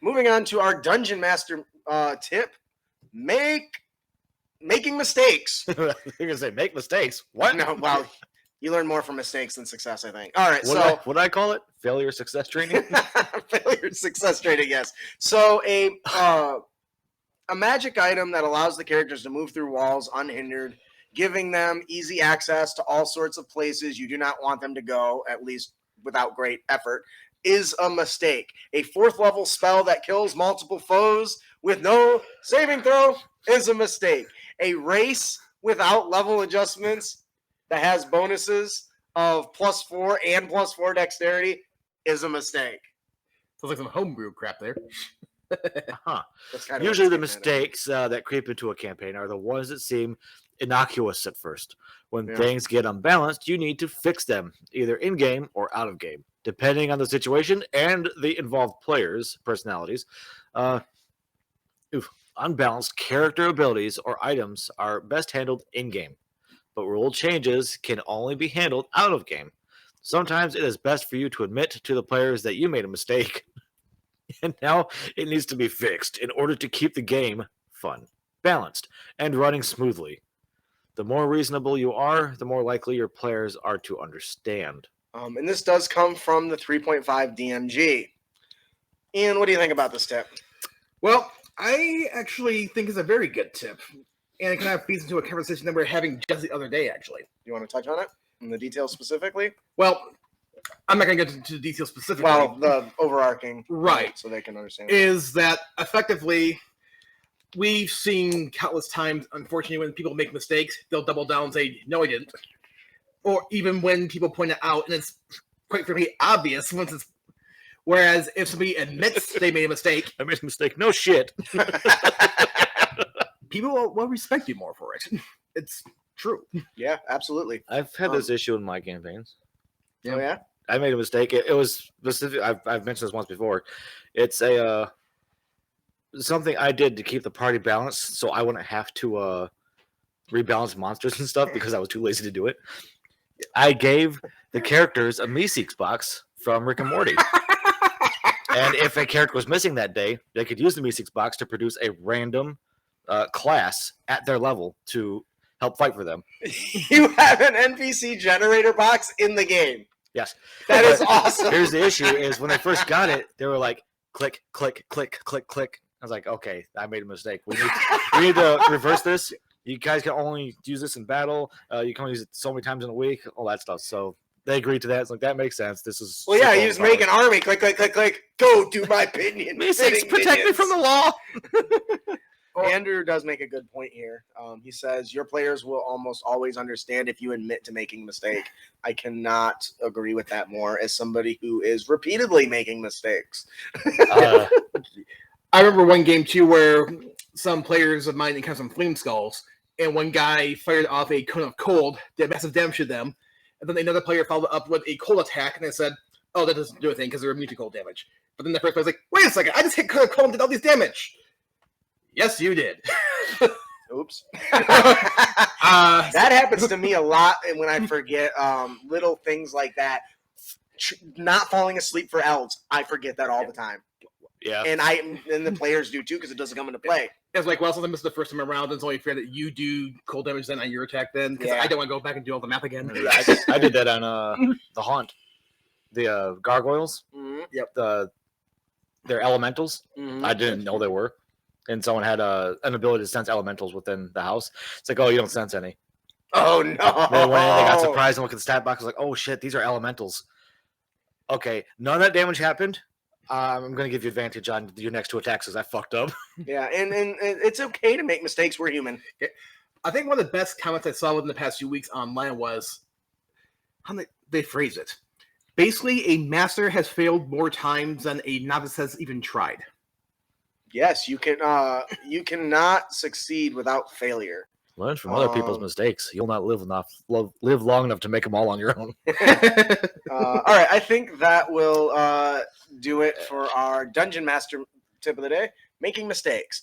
moving on to our Dungeon Master tip. Making mistakes. You're going to say make mistakes. What? No, well, you learn more from mistakes than success, I think. All right, What do I call it? Failure success training? Failure success training, yes. So a magic item that allows the characters to move through walls unhindered, giving them easy access to all sorts of places you do not want them to go, at least without great effort, is a mistake. A 4th level spell that kills multiple foes with no saving throw is a mistake. A race without level adjustments that has bonuses of +4 and +4 dexterity is a mistake. Sounds like some homebrew crap there. That's kind of Usually the mistakes that creep into a campaign are the ones that seem innocuous at first. When things get unbalanced, you need to fix them, either in-game or out of game, depending on the situation and the involved players' personalities. Unbalanced character abilities or items are best handled in-game, but rule changes can only be handled out of game. Sometimes it is best for you to admit to the players that you made a mistake, and now it needs to be fixed in order to keep the game fun, balanced, and running smoothly. The more reasonable you are, the more likely your players are to understand. And this does come from the 3.5 DMG. Ian, what do you think about this tip? Well, I actually think it's a very good tip. And it kind of feeds into a conversation that we were having just the other day, actually. You want to touch on it? In the details specifically? Well, I'm not going to get into the details specifically. Well, the overarching. Right. So they can understand. Is that effectively, we've seen countless times, unfortunately, when people make mistakes, they'll double down and say, no, I didn't. Or even when people point it out, and it's quite frankly obvious once it's. Whereas if somebody admits they made a mistake. I made a mistake. No shit. People will respect you more for it. It's true. Yeah, absolutely. I've had this issue in my campaigns. Oh, yeah? I made a mistake. It was specific. I've mentioned this once before. It's a something I did to keep the party balanced, so I wouldn't have to rebalance monsters and stuff because I was too lazy to do it. I gave the characters a Meeseeks box from Rick and Morty. And if a character was missing that day, they could use the Meeseeks box to produce a random class at their level to help fight for them. You have an NPC generator box in the game. Yes. That is awesome. Here's the issue is when I first got it, they were like, click, click, click, click, click. I was like, okay, I made a mistake. We need to reverse this. You guys can only use this in battle. You can only use it so many times in a week, all that stuff. So they agreed to that. It's like, that makes sense. This is... Well, yeah, you just make an army. Click, click, click, click. Go do my opinion. Meeseeks, protect me from the law. Andrew does make a good point here. He says, your players will almost always understand if you admit to making a mistake. I cannot agree with that more as somebody who is repeatedly making mistakes. I remember one game, too, where some players of mine encountered some flame skulls, and one guy fired off a cone of cold, did massive damage to them, and then another player followed up with a cold attack, and they said, oh, that doesn't do a thing because they're immune to cold damage. But then the first player was like, wait a second, I just hit cold and did all these damage. Yes, you did. Oops. That happens to me a lot, and when I forget little things like that, not falling asleep for elves, I forget that all the time. Yeah. And the players do too because it doesn't come into play. It's like, well, since I missed the first time around, it's only fair that you do cold damage then on your attack then, because I don't want to go back and do all the math again. I did that on the Haunt. The gargoyles. Mm-hmm. Yep. They're elementals. Mm-hmm. I didn't know they were. And someone had an ability to sense elementals within the house. It's like, oh, you don't sense any. Oh, no. They got surprised and looked at the stat box. Like, oh, shit, these are elementals. Okay, none of that damage happened. I'm going to give you advantage on your next two attacks because I fucked up. Yeah, and it's okay to make mistakes. We're human. I think one of the best comments I saw within the past few weeks online was how they phrase it. Basically, a master has failed more times than a novice has even tried. Yes, you can. You cannot succeed without failure. Learn from other people's mistakes. You'll not live long enough to make them all on your own. All right, I think that will do it for our Dungeon Master tip of the day, making mistakes.